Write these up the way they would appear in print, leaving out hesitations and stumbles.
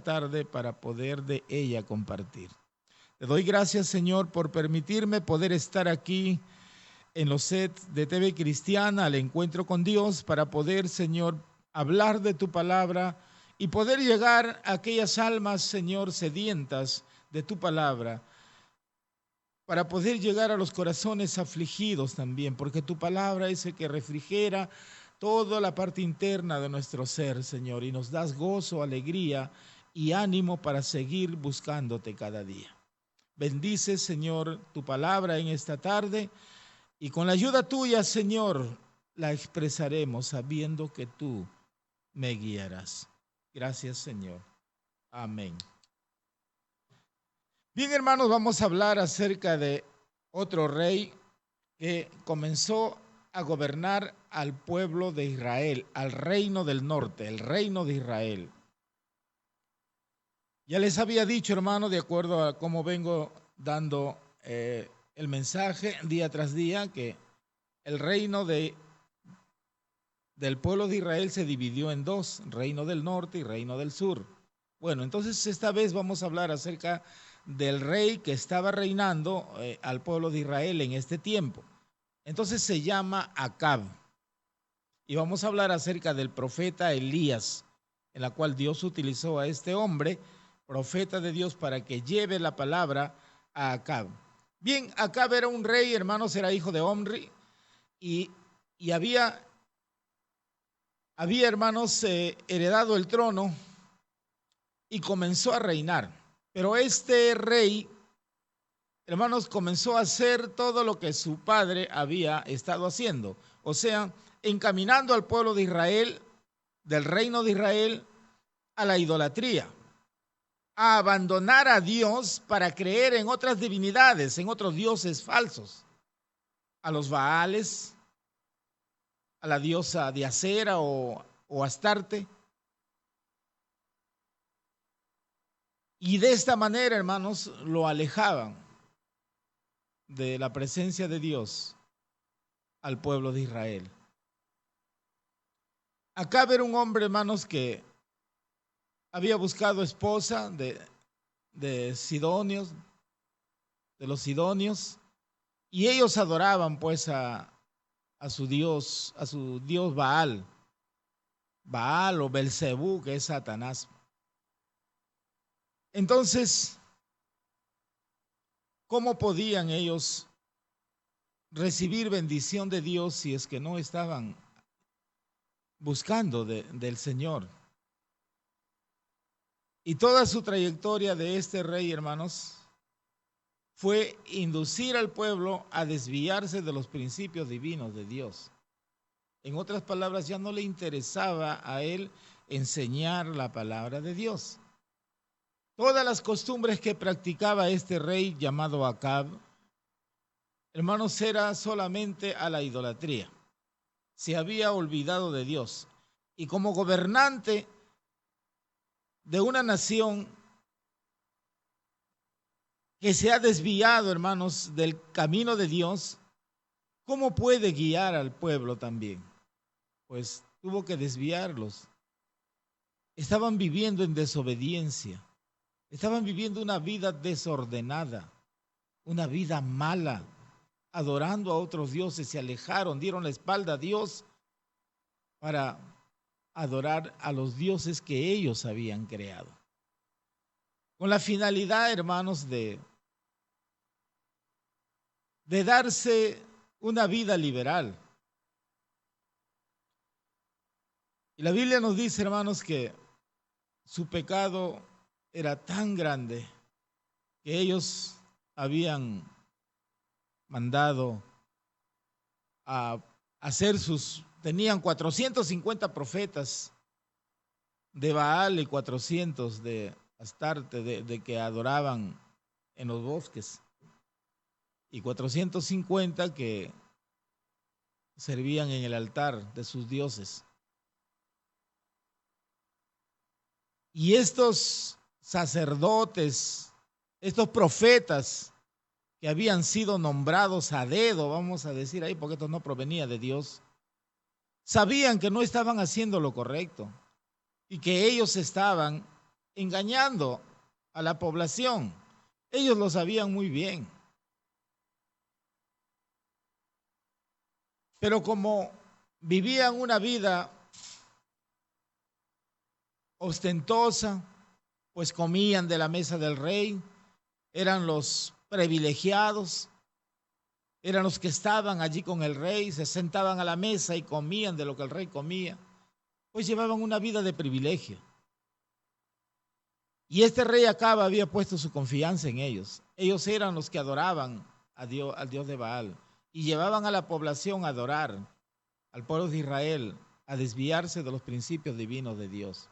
tarde para poder de ella compartir. Te doy gracias, Señor, por permitirme poder estar aquí en los sets de TV Cristiana, al encuentro con Dios, para poder, Señor, hablar de tu palabra y poder llegar a aquellas almas, Señor, sedientas de tu palabra, para poder llegar a los corazones afligidos también, porque tu palabra es el que refrigera toda la parte interna de nuestro ser, Señor, y nos das gozo, alegría y ánimo para seguir buscándote cada día. Bendice, Señor, tu palabra en esta tarde y con la ayuda tuya, Señor, la expresaremos sabiendo que tú me guiarás. Gracias, Señor. Amén. Bien, hermanos, vamos a hablar acerca de otro rey que comenzó a gobernar al pueblo de Israel, al reino del norte, el reino de Israel. Ya les había dicho, hermano, de acuerdo a cómo vengo dando el mensaje día tras día, que el reino del pueblo de Israel se dividió en dos, reino del norte y reino del sur. Bueno, entonces esta vez vamos a hablar acerca del rey que estaba reinando al pueblo de Israel en este tiempo. Entonces se llama Acab. Y vamos a hablar acerca del profeta Elías, en la cual Dios utilizó a este hombre, profeta de Dios, para que lleve la palabra a Acab. Bien, Acab era un rey, hermanos, era hijo de Omri, y había hermanos, heredado el trono y comenzó a reinar. Pero este rey, hermanos, comenzó a hacer todo lo que su padre había estado haciendo. O sea, encaminando al pueblo de Israel, del reino de Israel, a la idolatría, a abandonar a Dios para creer en otras divinidades, en otros dioses falsos, a los Baales, a la diosa de Acera o Astarte. Y de esta manera, hermanos, lo alejaban de la presencia de Dios al pueblo de Israel. Acab era un hombre, hermanos, que había buscado esposa de sidonios, de los sidonios, y ellos adoraban pues a su dios Baal, Baal o Belcebú, que es Satanás. Entonces, ¿cómo podían ellos recibir bendición de Dios si es que no estaban buscando del Señor? Y toda su trayectoria de este rey, hermanos, fue inducir al pueblo a desviarse de los principios divinos de Dios. En otras palabras, ya no le interesaba a él enseñar la palabra de Dios. Todas las costumbres que practicaba este rey llamado Acab, hermanos, era solamente a la idolatría. Se había olvidado de Dios. Y como gobernante de una nación que se ha desviado, hermanos, del camino de Dios, ¿cómo puede guiar al pueblo también? Pues tuvo que desviarlos. Estaban viviendo en desobediencia. Estaban viviendo una vida desordenada, una vida mala, adorando a otros dioses, se alejaron, dieron la espalda a Dios para adorar a los dioses que ellos habían creado. Con la finalidad, hermanos, de darse una vida liberal. Y la Biblia nos dice, hermanos, que su pecado era tan grande que ellos habían mandado a hacer tenían 450 profetas de Baal y 400 de Astarte, de que adoraban en los bosques, y 450 que servían en el altar de sus dioses. Y estos sacerdotes, estos profetas que habían sido nombrados a dedo, vamos a decir ahí, porque esto no provenía de Dios, sabían que no estaban haciendo lo correcto y que ellos estaban engañando a la población. Ellos lo sabían muy bien. Pero como vivían una vida ostentosa, pues comían de la mesa del rey, eran los privilegiados, eran los que estaban allí con el rey, se sentaban a la mesa y comían de lo que el rey comía, pues llevaban una vida de privilegio. Y este rey Acab había puesto su confianza en ellos. Ellos eran los que adoraban a Dios, al Dios de Baal, y llevaban a la población a adorar al pueblo de Israel, a desviarse de los principios divinos de Dios.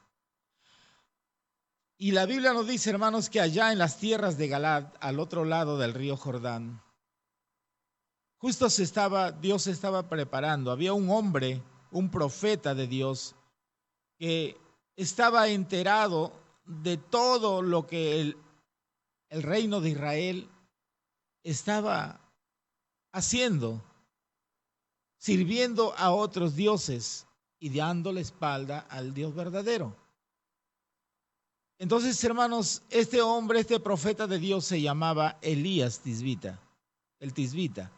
Y la Biblia nos dice, hermanos, que allá en las tierras de Galaad, al otro lado del río Jordán, justo Dios se estaba preparando. Había un hombre, un profeta de Dios, que estaba enterado de todo lo que el reino de Israel estaba haciendo, sirviendo a otros dioses y dando la espalda al Dios verdadero. Entonces, hermanos, este hombre, este profeta de Dios se llamaba Elías Tisbita, el Tisbita.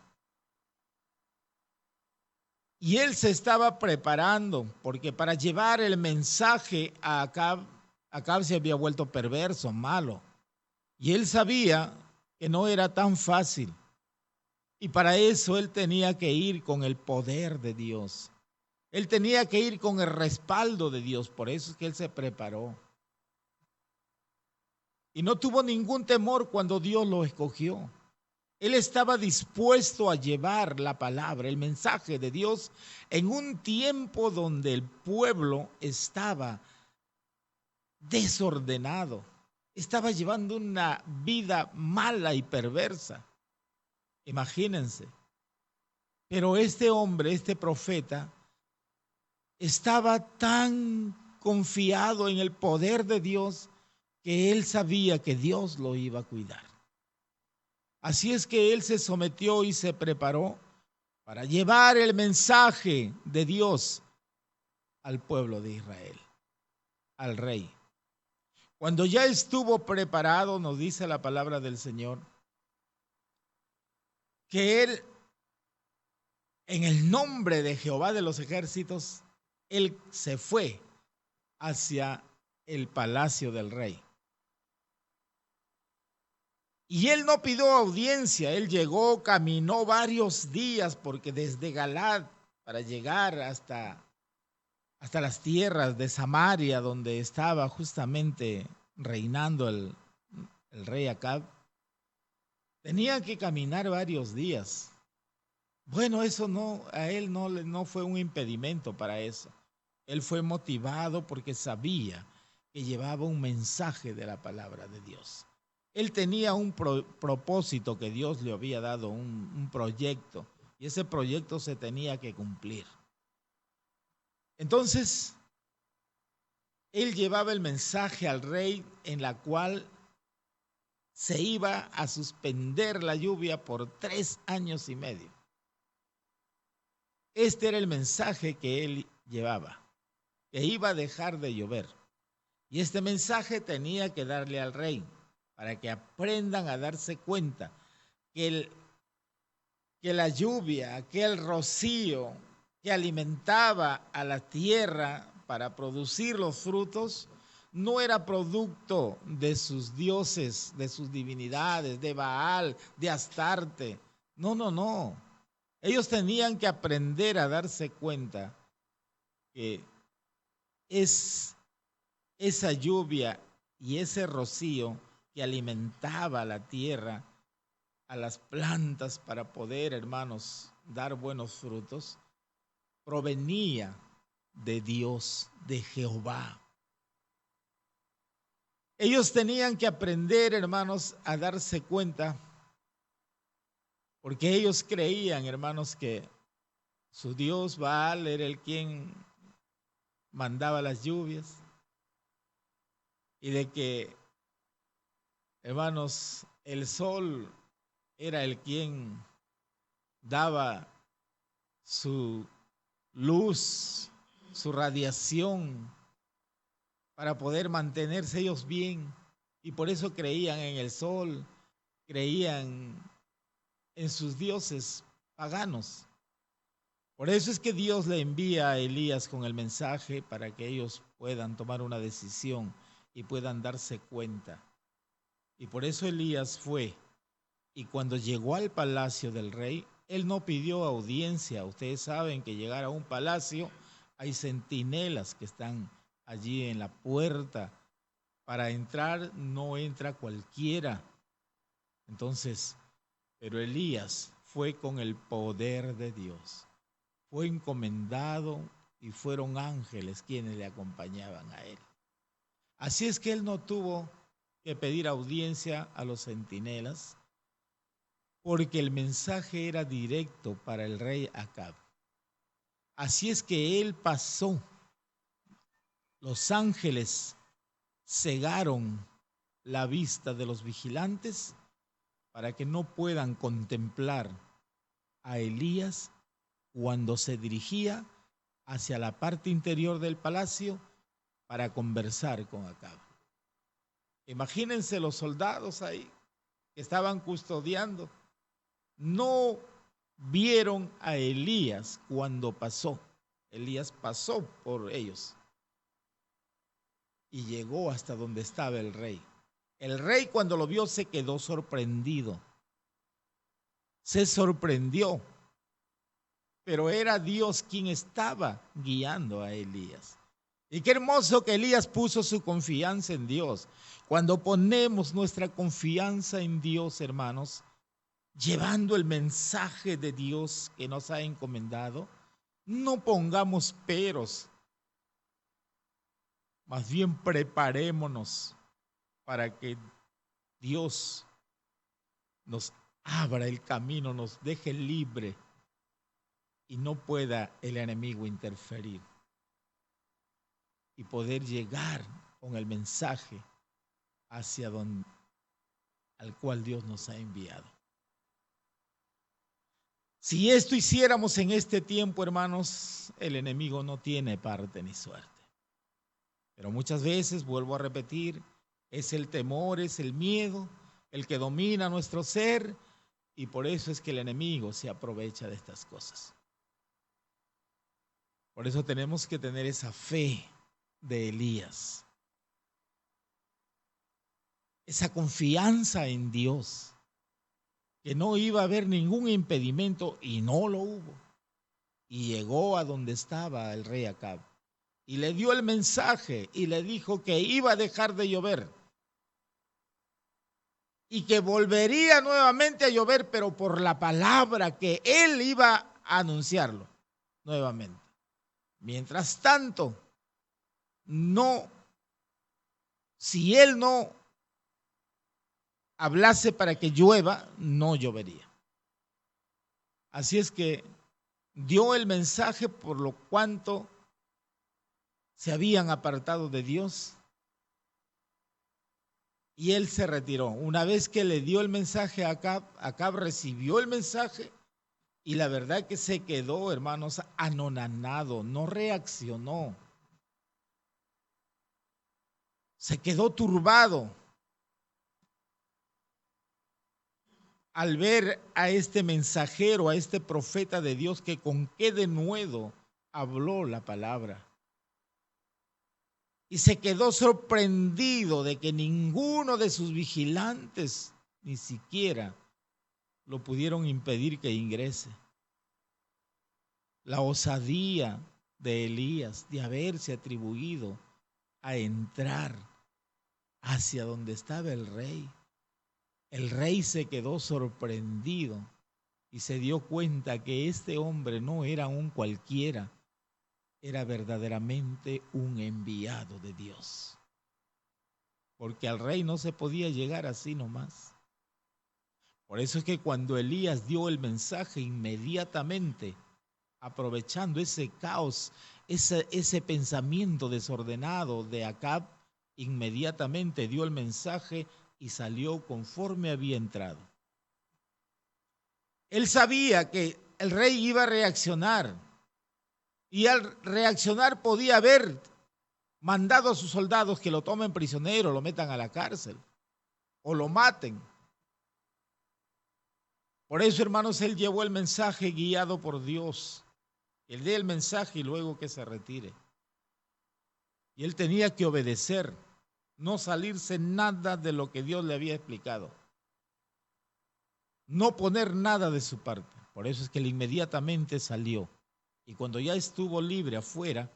Y él se estaba preparando porque para llevar el mensaje a Acab, Acab se había vuelto perverso, malo. Y él sabía que no era tan fácil. Y para eso él tenía que ir con el poder de Dios. Él tenía que ir con el respaldo de Dios. Por eso es que él se preparó. Y no tuvo ningún temor cuando Dios lo escogió. Él estaba dispuesto a llevar la palabra, el mensaje de Dios en un tiempo donde el pueblo estaba desordenado, estaba llevando una vida mala y perversa. Imagínense. Pero este hombre, este profeta, estaba tan confiado en el poder de Dios que él sabía que Dios lo iba a cuidar. Así es que él se sometió y se preparó para llevar el mensaje de Dios al pueblo de Israel, al rey. Cuando ya estuvo preparado, nos dice la palabra del Señor, que él, en el nombre de Jehová de los ejércitos, él se fue hacia el palacio del rey. Y él no pidió audiencia, él llegó, caminó varios días, porque desde Galaad para llegar hasta las tierras de Samaria, donde estaba justamente reinando el rey Acab, tenía que caminar varios días. Bueno, eso no, a él no fue un impedimento para eso. Él fue motivado porque sabía que llevaba un mensaje de la palabra de Dios. Él tenía un propósito que Dios le había dado, un proyecto, y ese proyecto se tenía que cumplir. Entonces, él llevaba el mensaje al rey en la cual se iba a suspender la lluvia por 3 años y medio. Este era el mensaje que él llevaba, que iba a dejar de llover. Y este mensaje tenía que darle al rey, para que aprendan a darse cuenta que la lluvia, aquel rocío que alimentaba a la tierra para producir los frutos, no era producto de sus dioses, de sus divinidades, de Baal, de Astarte. No, no, no. Ellos tenían que aprender a darse cuenta que es esa lluvia y ese rocío que alimentaba la tierra, a las plantas para poder, hermanos, dar buenos frutos, provenía de Dios, de Jehová. Ellos tenían que aprender, hermanos, a darse cuenta, porque ellos creían, hermanos, que su Dios Baal era el quien mandaba las lluvias, y de que, hermanos, el sol era el quien daba su luz, su radiación para poder mantenerse ellos bien. Y por eso creían en el sol, creían en sus dioses paganos. Por eso es que Dios le envía a Elías con el mensaje para que ellos puedan tomar una decisión y puedan darse cuenta. Y por eso Elías fue. Y cuando llegó al palacio del rey, él no pidió audiencia. Ustedes saben que llegar a un palacio hay centinelas que están allí en la puerta. Para entrar no entra cualquiera. Entonces, pero Elías fue con el poder de Dios. Fue encomendado y fueron ángeles quienes le acompañaban a él. Así es que él no tuvo que pedir audiencia a los centinelas, porque el mensaje era directo para el rey Acab. Así es que él pasó. Los ángeles cegaron la vista de los vigilantes para que no puedan contemplar a Elías cuando se dirigía hacia la parte interior del palacio para conversar con Acab. Imagínense los soldados ahí que estaban custodiando. No vieron a Elías cuando pasó. Elías pasó por ellos y llegó hasta donde estaba el rey. El rey cuando lo vio se quedó sorprendido. Se sorprendió. Pero era Dios quien estaba guiando a Elías. Y qué hermoso que Elías puso su confianza en Dios. Cuando ponemos nuestra confianza en Dios, hermanos, llevando el mensaje de Dios que nos ha encomendado, no pongamos peros. Más bien preparémonos para que Dios nos abra el camino, nos deje libre y no pueda el enemigo interferir y poder llegar con el mensaje hacia donde, al cual Dios nos ha enviado. Si esto hiciéramos en este tiempo, hermanos, el enemigo no tiene parte ni suerte. Pero muchas veces, vuelvo a repetir, es el temor, es el miedo, el que domina nuestro ser, y por eso es que el enemigo se aprovecha de estas cosas. Por eso tenemos que tener esa fe de Elías, esa confianza en Dios, que no iba a haber ningún impedimento, y no lo hubo. Y llegó a donde estaba el rey Acab y le dio el mensaje y le dijo que iba a dejar de llover y que volvería nuevamente a llover, pero por la palabra que él iba a anunciarlo nuevamente. Mientras tanto, si él no hablase para que llueva, no llovería. Así es que dio el mensaje por lo cuanto se habían apartado de Dios y él se retiró. Una vez que le dio el mensaje a Acab, Acab recibió el mensaje y la verdad que se quedó, hermanos, anonadado, no reaccionó. Se quedó turbado al ver a este mensajero, a este profeta de Dios que con qué denuedo habló la palabra. Y se quedó sorprendido de que ninguno de sus vigilantes ni siquiera lo pudieron impedir que ingrese. La osadía de Elías de haberse atribuido a entrar hacia donde estaba el rey. El rey se quedó sorprendido y se dio cuenta que este hombre no era un cualquiera, era verdaderamente un enviado de Dios. Porque al rey no se podía llegar así nomás. Por eso es que cuando Elías dio el mensaje, inmediatamente, aprovechando ese caos, ese pensamiento desordenado de Acab, inmediatamente dio el mensaje y salió conforme había entrado. Él sabía que el rey iba a reaccionar y al reaccionar podía haber mandado a sus soldados que lo tomen prisionero, lo metan a la cárcel o lo maten. Por eso, hermanos, él llevó el mensaje guiado por Dios. Él dé el mensaje y luego que se retire. Y él tenía que obedecer, no salirse nada de lo que Dios le había explicado. No poner nada de su parte. Por eso es que él inmediatamente salió. Y cuando ya estuvo libre afuera,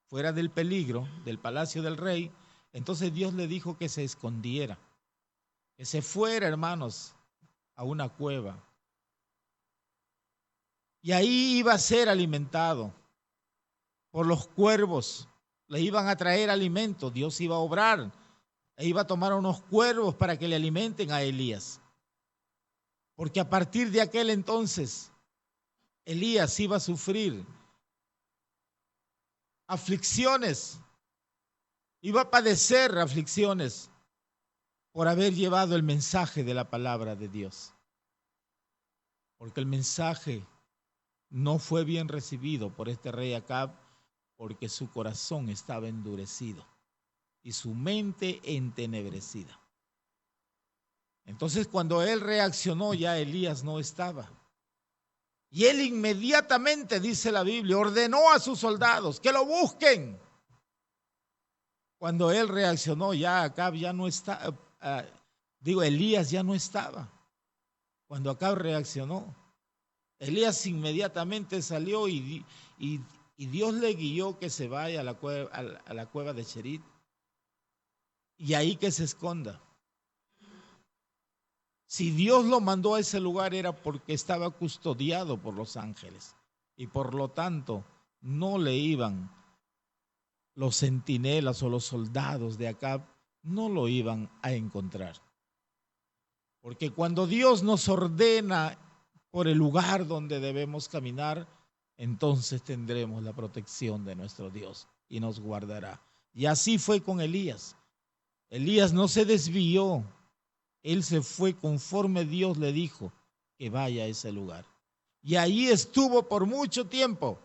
fuera del peligro del palacio del rey, entonces Dios le dijo que se escondiera, que se fuera, hermanos, a una cueva. Y ahí iba a ser alimentado por los cuervos. Le iban a traer alimento, Dios iba a obrar. E iba a tomar unos cuervos para que le alimenten a Elías. Porque a partir de aquel entonces, Elías iba a sufrir aflicciones, iba a padecer aflicciones por haber llevado el mensaje de la palabra de Dios. Porque el mensaje no fue bien recibido por este rey Acab, porque su corazón estaba endurecido y su mente entenebrecida. Entonces, cuando él reaccionó, ya Elías no estaba. Y él inmediatamente, dice la Biblia, ordenó a sus soldados que lo busquen. Cuando él reaccionó, ya Acab ya no está, Elías ya no estaba. Cuando Acab reaccionó, Elías inmediatamente salió y Dios le guió que se vaya a la cueva de Cherit y ahí que se esconda. Si Dios lo mandó a ese lugar era porque estaba custodiado por los ángeles y por lo tanto no le iban los centinelas o los soldados de Acab, no lo iban a encontrar. Porque cuando Dios nos ordena por el lugar donde debemos caminar, entonces tendremos la protección de nuestro Dios y nos guardará. Y así fue con Elías. Elías no se desvió. Él se fue conforme Dios le dijo que vaya a ese lugar. Y ahí estuvo por mucho tiempo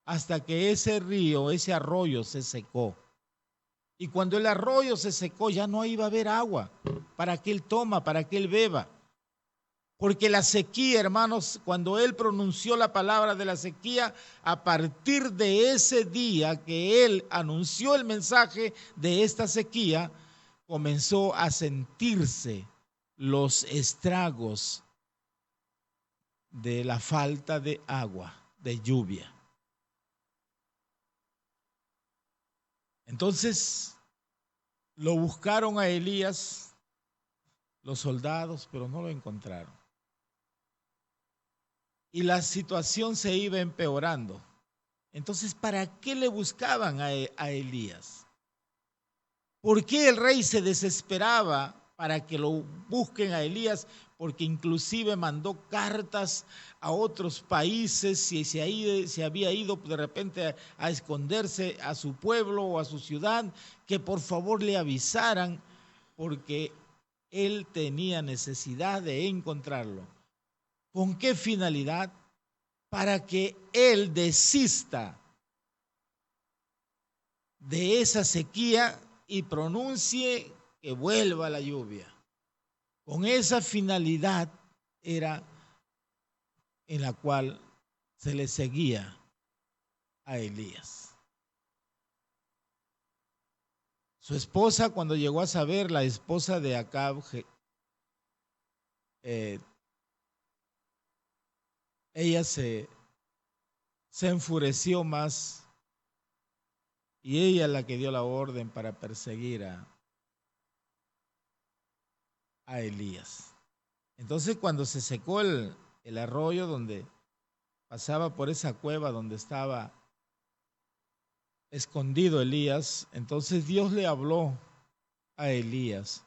hasta que ese río, ese arroyo se secó. Y cuando el arroyo se secó ya no iba a haber agua para que él toma, para que él beba. Porque la sequía, hermanos, cuando él pronunció la palabra de la sequía, a partir de ese día que él anunció el mensaje de esta sequía, comenzó a sentirse los estragos de la falta de agua, de lluvia. Entonces lo buscaron a Elías los soldados, pero no lo encontraron. Y la situación se iba empeorando. Entonces, ¿para qué le buscaban a Elías? ¿Por qué el rey se desesperaba para que lo busquen a Elías? Porque inclusive mandó cartas a otros países, si se había ido de repente a esconderse a su pueblo o a su ciudad, que por favor le avisaran, porque él tenía necesidad de encontrarlo. ¿Con qué finalidad? Para que él desista de esa sequía y pronuncie que vuelva la lluvia. Con esa finalidad era en la cual se le seguía a Elías. Su esposa, cuando llegó a saber, la esposa de Acab, ella se enfureció más y ella es la que dio la orden para perseguir a Elías. Entonces, cuando se secó el arroyo donde pasaba por esa cueva donde estaba escondido Elías, entonces Dios le habló a Elías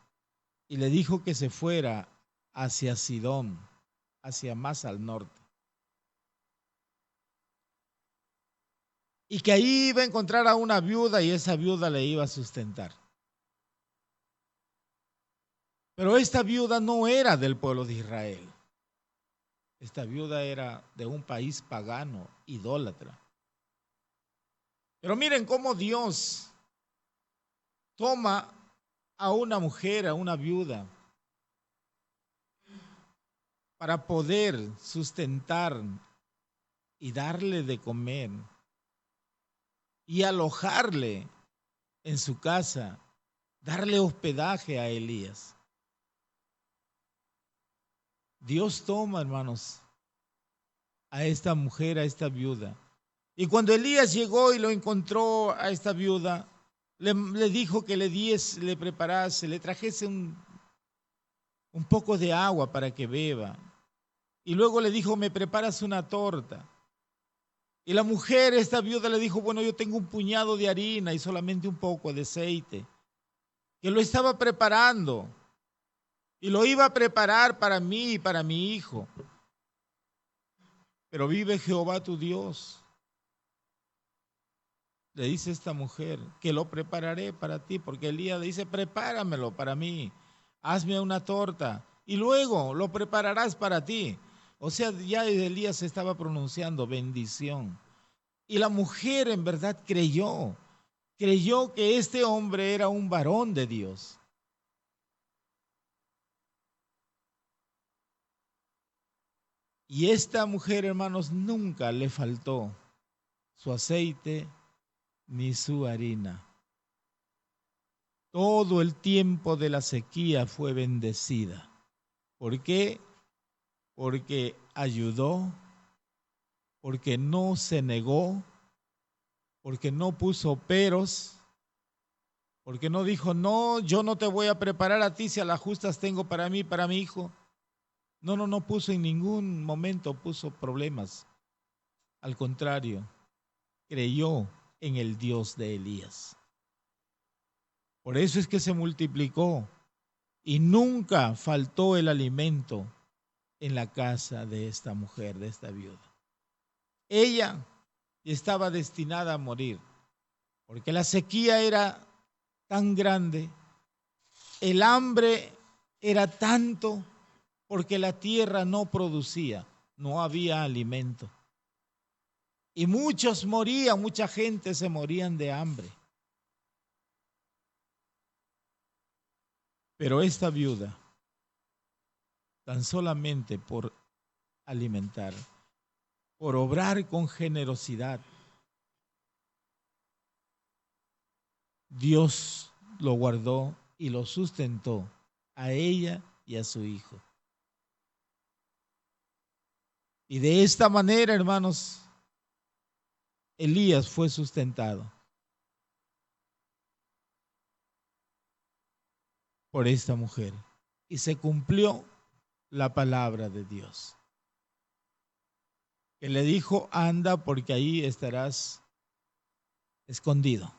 y le dijo que se fuera hacia Sidón, hacia más al norte. Y que ahí iba a encontrar a una viuda y esa viuda le iba a sustentar. Pero esta viuda no era del pueblo de Israel. Esta viuda era de un país pagano, idólatra. Pero miren cómo Dios toma a una mujer, a una viuda, para poder sustentar y darle de comer y alojarle en su casa, darle hospedaje a Elías. Dios toma, hermanos, a esta mujer, a esta viuda. Y cuando Elías llegó y lo encontró a esta viuda, le dijo que le preparase, le trajese un poco de agua para que beba. Y luego le dijo, me preparas una torta. Y la mujer, esta viuda, le dijo, bueno, yo tengo un puñado de harina y solamente un poco de aceite, que lo estaba preparando y lo iba a preparar para mí y para mi hijo. Pero vive Jehová tu Dios, le dice esta mujer, que lo prepararé para ti, porque Elías le dice, prepáramelo para mí, hazme una torta y luego lo prepararás para ti. O sea, ya Elías estaba pronunciando bendición. Y la mujer en verdad creyó que este hombre era un varón de Dios. Y esta mujer, hermanos, nunca le faltó su aceite ni su harina. Todo el tiempo de la sequía fue bendecida. ¿Por qué? Porque ayudó, porque no se negó, porque no puso peros, porque no dijo, no, yo no te voy a preparar a ti si a las justas tengo para mí, para mi hijo. No puso en ningún momento, puso problemas. Al contrario, creyó en el Dios de Elías. Por eso es que se multiplicó y nunca faltó el alimento en la casa de esta mujer, de esta viuda. Ella estaba destinada a morir, porque la sequía era tan grande, el hambre era tanto, porque la tierra no producía, no había alimento. Y muchos morían, mucha gente se morían de hambre. Pero esta viuda, tan solamente por alimentar, por obrar con generosidad, Dios lo guardó y lo sustentó a ella y a su hijo. Y de esta manera, hermanos, Elías fue sustentado por esta mujer y se cumplió la palabra de Dios, que le dijo, anda porque ahí estarás escondido.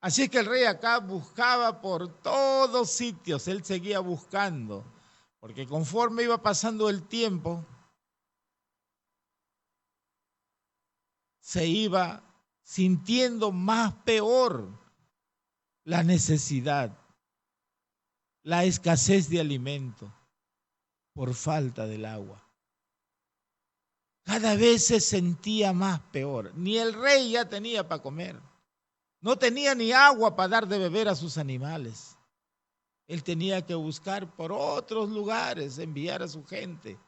Así que el rey Acab buscaba por todos sitios, él seguía buscando, porque conforme iba pasando el tiempo, se iba sintiendo más peor la necesidad, la escasez de alimento por falta del agua. Cada vez se sentía más peor. Ni el rey ya tenía para comer. No tenía ni agua para dar de beber a sus animales. Él tenía que buscar por otros lugares, enviar a su gente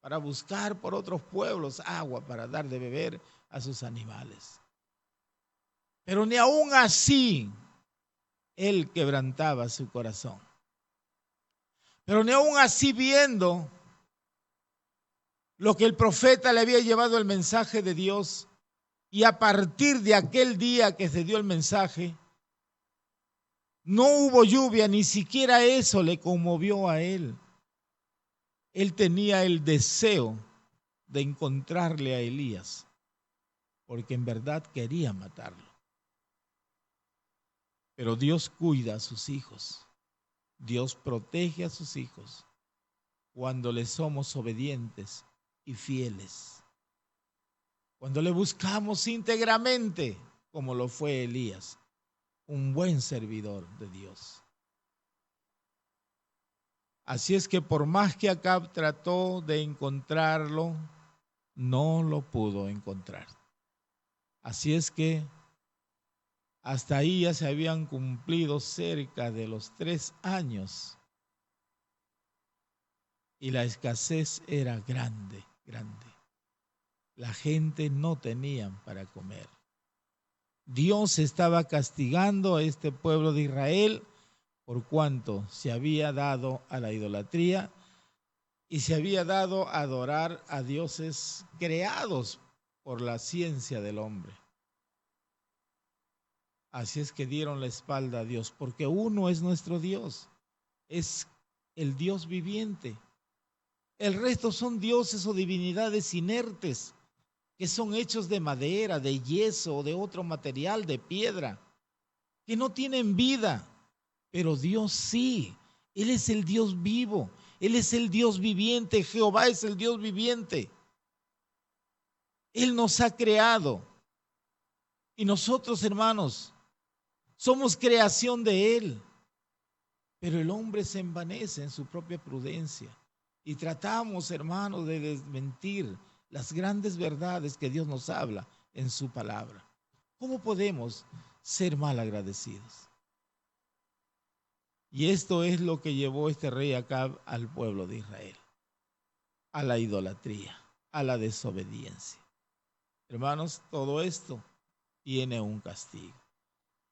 para buscar por otros pueblos agua para dar de beber a sus animales. Pero ni aún así él quebrantaba su corazón. Pero ni aún así, viendo lo que el profeta le había llevado el mensaje de Dios, y a partir de aquel día que se dio el mensaje, no hubo lluvia, ni siquiera eso le conmovió a él. Él tenía el deseo de encontrarle a Elías, porque en verdad quería matarlo. Pero Dios cuida a sus hijos. Dios protege a sus hijos cuando le somos obedientes y fieles. Cuando le buscamos íntegramente, como lo fue Elías, un buen servidor de Dios. Así es que por más que Acab trató de encontrarlo, no lo pudo encontrar. Así es que Hasta ahí ya se habían cumplido cerca de los 3 años y la escasez era grande, grande. La gente no tenía para comer. Dios estaba castigando a este pueblo de Israel por cuanto se había dado a la idolatría y se había dado a adorar a dioses creados por la ciencia del hombre. Así es que dieron la espalda a Dios, porque uno es nuestro Dios, es el Dios viviente. El resto son dioses o divinidades inertes, que son hechos de madera, de yeso o de otro material, de piedra, que no tienen vida. Pero Dios sí, Él es el Dios vivo, Él es el Dios viviente, Jehová es el Dios viviente. Él nos ha creado y nosotros, hermanos, somos creación de Él. Pero el hombre se envanece en su propia prudencia y tratamos, hermanos, de desmentir las grandes verdades que Dios nos habla en su palabra. ¿Cómo podemos ser mal agradecidos? Y esto es lo que llevó este rey Acab al pueblo de Israel, a la idolatría, a la desobediencia. Hermanos, todo esto tiene un castigo.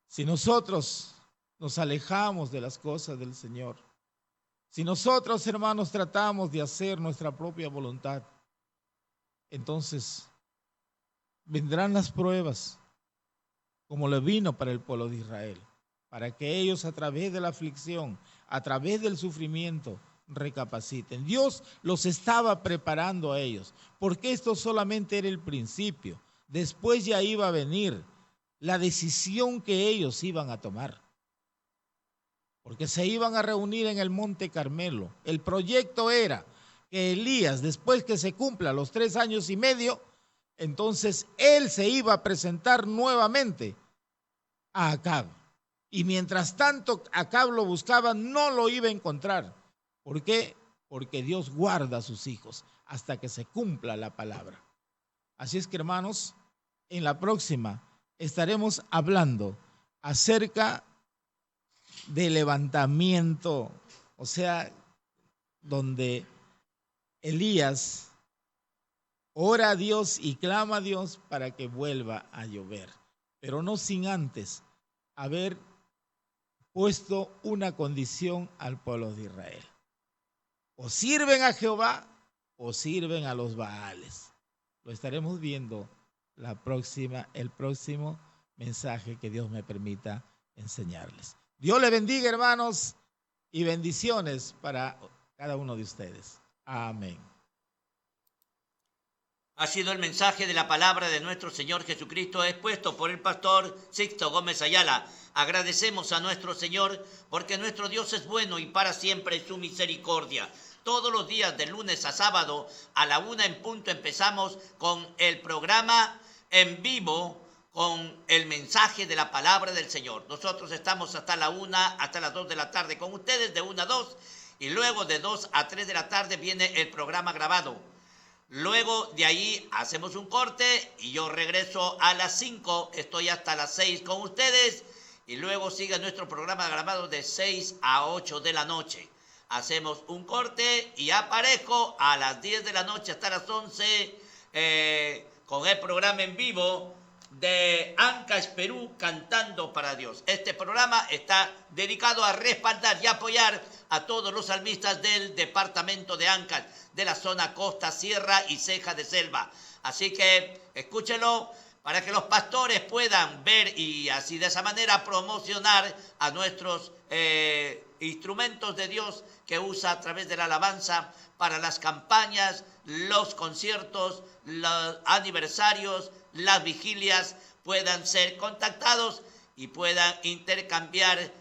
Si nosotros nos alejamos de las cosas del Señor, si nosotros, hermanos, tratamos de hacer nuestra propia voluntad, entonces vendrán las pruebas, como le vino para el pueblo de Israel, para que ellos a través de la aflicción, a través del sufrimiento, recapaciten. Dios los estaba preparando a ellos, porque esto solamente era el principio. Después ya iba a venir la decisión que ellos iban a tomar, porque se iban a reunir en el Monte Carmelo. El proyecto era que Elías, después que se cumpla los 3 años y medio, entonces él se iba a presentar nuevamente a Acab. Y mientras tanto Acab lo buscaba, no lo iba a encontrar. ¿Por qué? Porque Dios guarda a sus hijos hasta que se cumpla la palabra. Así es que, hermanos, en la próxima estaremos hablando acerca del levantamiento, o sea, donde Elías ora a Dios y clama a Dios para que vuelva a llover, pero no sin antes haber puesto una condición al pueblo de Israel. O sirven a Jehová o sirven a los Baales. Lo estaremos viendo el próximo mensaje que Dios me permita enseñarles. Dios le bendiga, hermanos, y bendiciones para cada uno de ustedes. Amén. Ha sido el mensaje de la palabra de nuestro Señor Jesucristo expuesto por el pastor Sixto Gómez Ayala. Agradecemos a nuestro Señor porque nuestro Dios es bueno y para siempre es su misericordia. Todos los días de lunes a sábado a la 1 en punto empezamos con el programa en vivo con el mensaje de la palabra del Señor. Nosotros estamos hasta la 1, hasta las 2 de la tarde con ustedes, de 1 a 2, y luego de 2 a 3 de la tarde viene el programa grabado. Luego de ahí hacemos un corte y yo regreso a las 5, estoy hasta las 6 con ustedes y luego sigue nuestro programa grabado de 6 a 8 de la noche. Hacemos un corte y aparejo a las 10 de la noche hasta las 11 con el programa en vivo de Ancash Perú, Cantando para Dios. Este programa está dedicado a respaldar y apoyar a todos los salmistas del departamento de Ancash, de la zona costa, sierra y ceja de selva. Así que escúchenlo para que los pastores puedan ver y así de esa manera promocionar a nuestros instrumentos de Dios que usa a través de la alabanza para las campañas, los conciertos, los aniversarios, las vigilias, puedan ser contactados y puedan intercambiar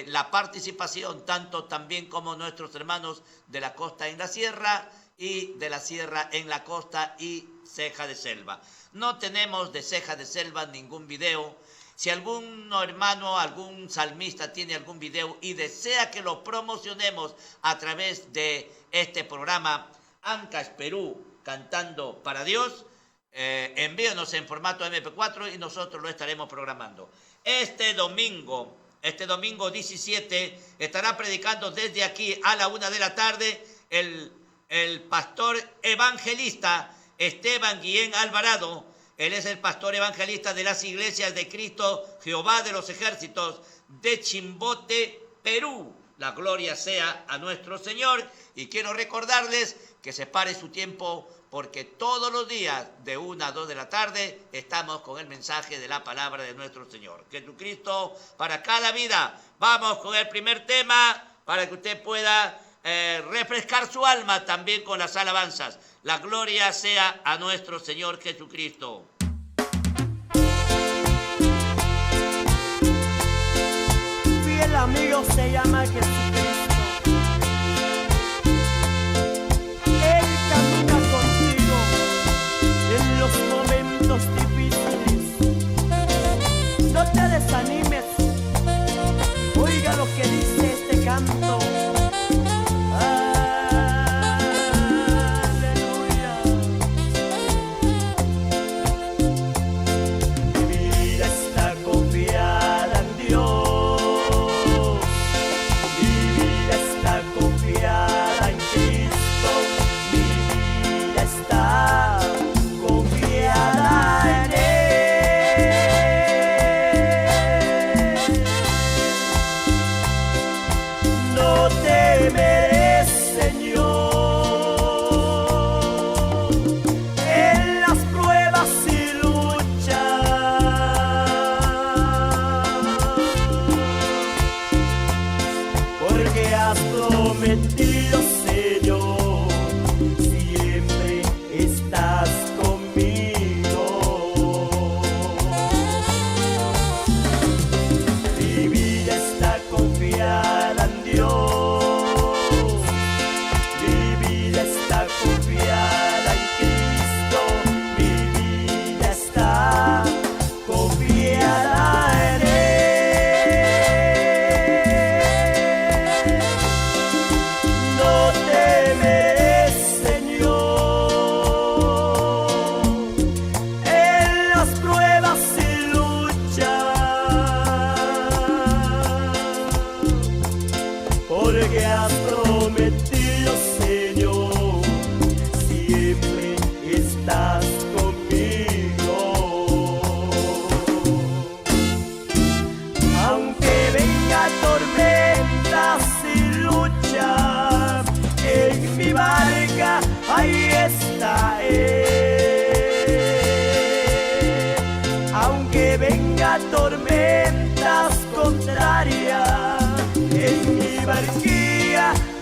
la participación, tanto también como nuestros hermanos de la costa en la sierra y de la sierra en la costa y ceja de selva. No tenemos de ceja de selva ningún video. Si algún hermano, algún salmista tiene algún video y desea que lo promocionemos a través de este programa Ancash Perú, Cantando para Dios, envíenos en formato MP4 y nosotros lo estaremos programando. este domingo 17, estará predicando desde aquí a la 1 de la tarde el pastor evangelista Esteban Guillén Alvarado. Él es el pastor evangelista de las Iglesias de Cristo Jehová de los Ejércitos de Chimbote, Perú. La gloria sea a nuestro Señor. Y quiero recordarles que separe su tiempo, porque todos los días de 1 a 2 de la tarde estamos con el mensaje de la palabra de nuestro Señor Jesucristo para cada vida. Vamos con el primer tema para que usted pueda refrescar su alma también con las alabanzas. La gloria sea a nuestro Señor Jesucristo. Fiel amigo se llama Jesucristo. Él camina contigo en los momentos difíciles. No te desanimes. Oiga lo que dice este canto.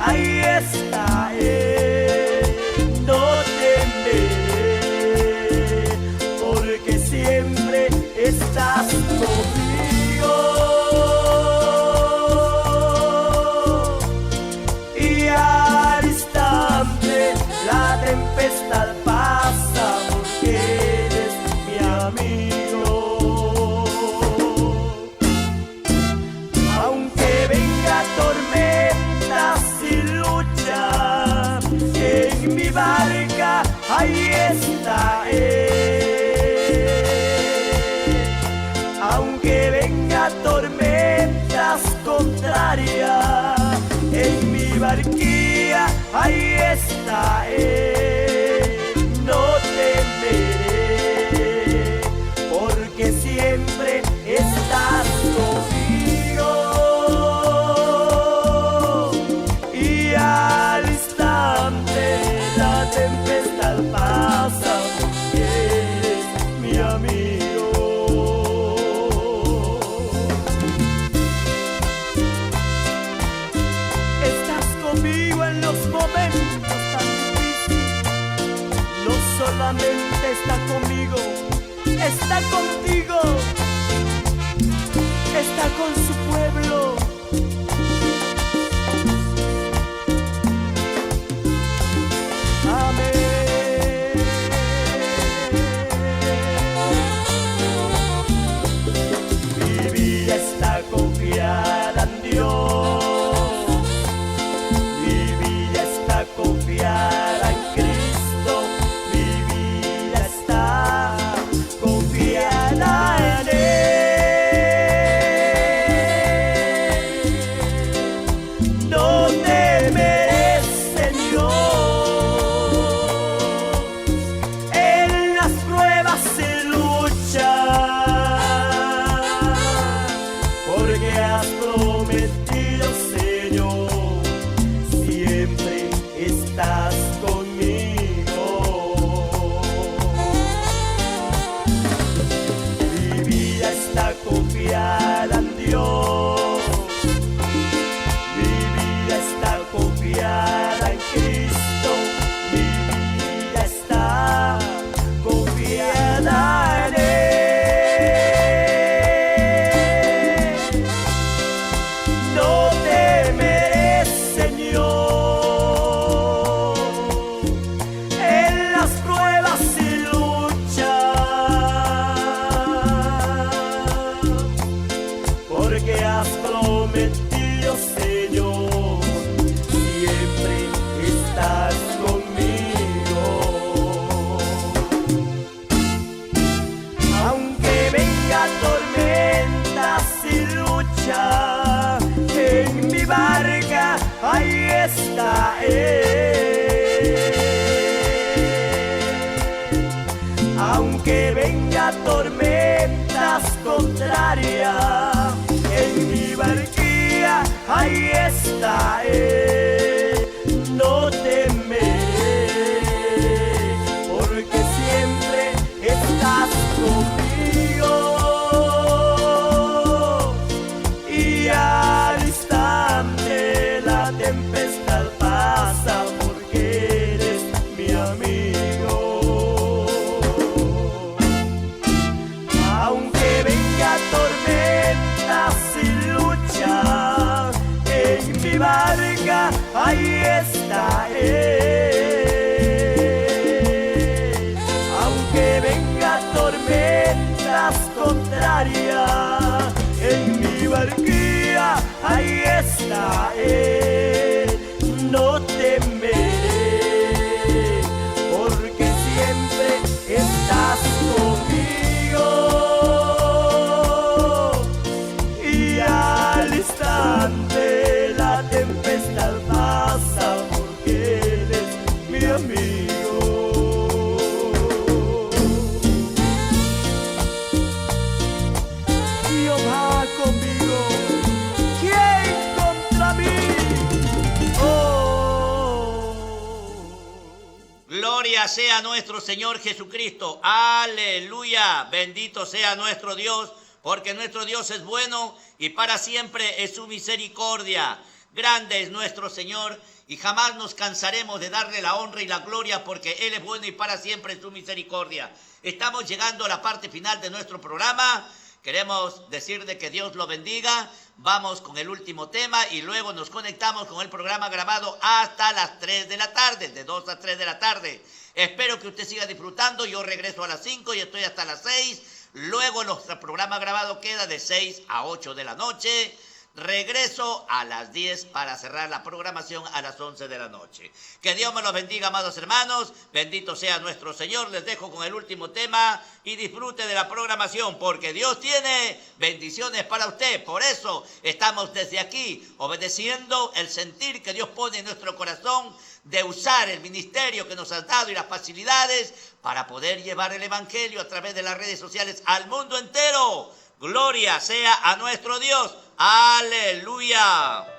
Ahí está Él, no temeré, porque siempre estás conmigo. Y al instante la tempestad pasa, porque eres mi amigo. Aunque venga tormenta y lucha, en mi barca ahí está Él. Aunque venga tormentas contrarias, en mi barquilla ahí está Él. No temeré, porque siempre estás conmigo. Al instante la tempestad pasa, porque eres mi amigo. Estás conmigo en los momentos tan difíciles. No solamente está conmigo, está contigo, está con su pueblo. Mi vida está confiada en Dios, mi vida está confiada en Cristo, mi vida está confiada en Él. no temeré, Señor. En las pruebas y luchas, porque has prometido, Señor, siempre estás conmigo. Mi vida está confiada en Dios, mi vida está confiada en Cristo, mi vida está confiada en Él. No temeré, Señor, en las pruebas y luchas, porque has prometido, Señor, siempre estás conmigo. Aunque venga tormentas y lucha, en mi barca ahí está Él. Aunque venga tormentas contrarias, en mi barquilla ahí está Él. No temeré, porque siempre estás conmigo. Y al instante la tempestad pasa, porque eres mi amigo. Aunque venga tormentas y lucha, en mi barca ahí está Él. Aunque venga tormentas contrarias, en mi barquilla ahí está Él. No temeré, porque siempre estás conmigo. Y al instante la tempestad pasa, porque eres mi amigo. Jehová conmigo, ¿quién contra mí? Oh. Gloria sea nuestro Señor Jesucristo. Aleluya. Bendito sea nuestro Dios, porque nuestro Dios es bueno y para siempre es su misericordia. Grande es nuestro Señor y jamás nos cansaremos de darle la honra y la gloria, porque Él es bueno y para siempre es su misericordia. Estamos llegando a la parte final de nuestro programa. Queremos decir de que Dios lo bendiga. Vamos con el último tema y luego nos conectamos con el programa grabado hasta las 3 de la tarde, de 2 a 3 de la tarde. Espero que usted siga disfrutando. Yo regreso a las 5 y estoy hasta las 6. Luego nuestro programa grabado queda de 6 a 8 de la noche. Regreso a las 10 para cerrar la programación a las 11 de la noche. Que Dios me los bendiga, amados hermanos. Bendito sea nuestro Señor. Les dejo con el último tema y disfrute de la programación, porque Dios tiene bendiciones para usted. Por eso estamos desde aquí obedeciendo el sentir que Dios pone en nuestro corazón de usar el ministerio que nos has dado y las facilidades para poder llevar el evangelio a través de las redes sociales al mundo entero. Gloria sea a nuestro Dios. Aleluya.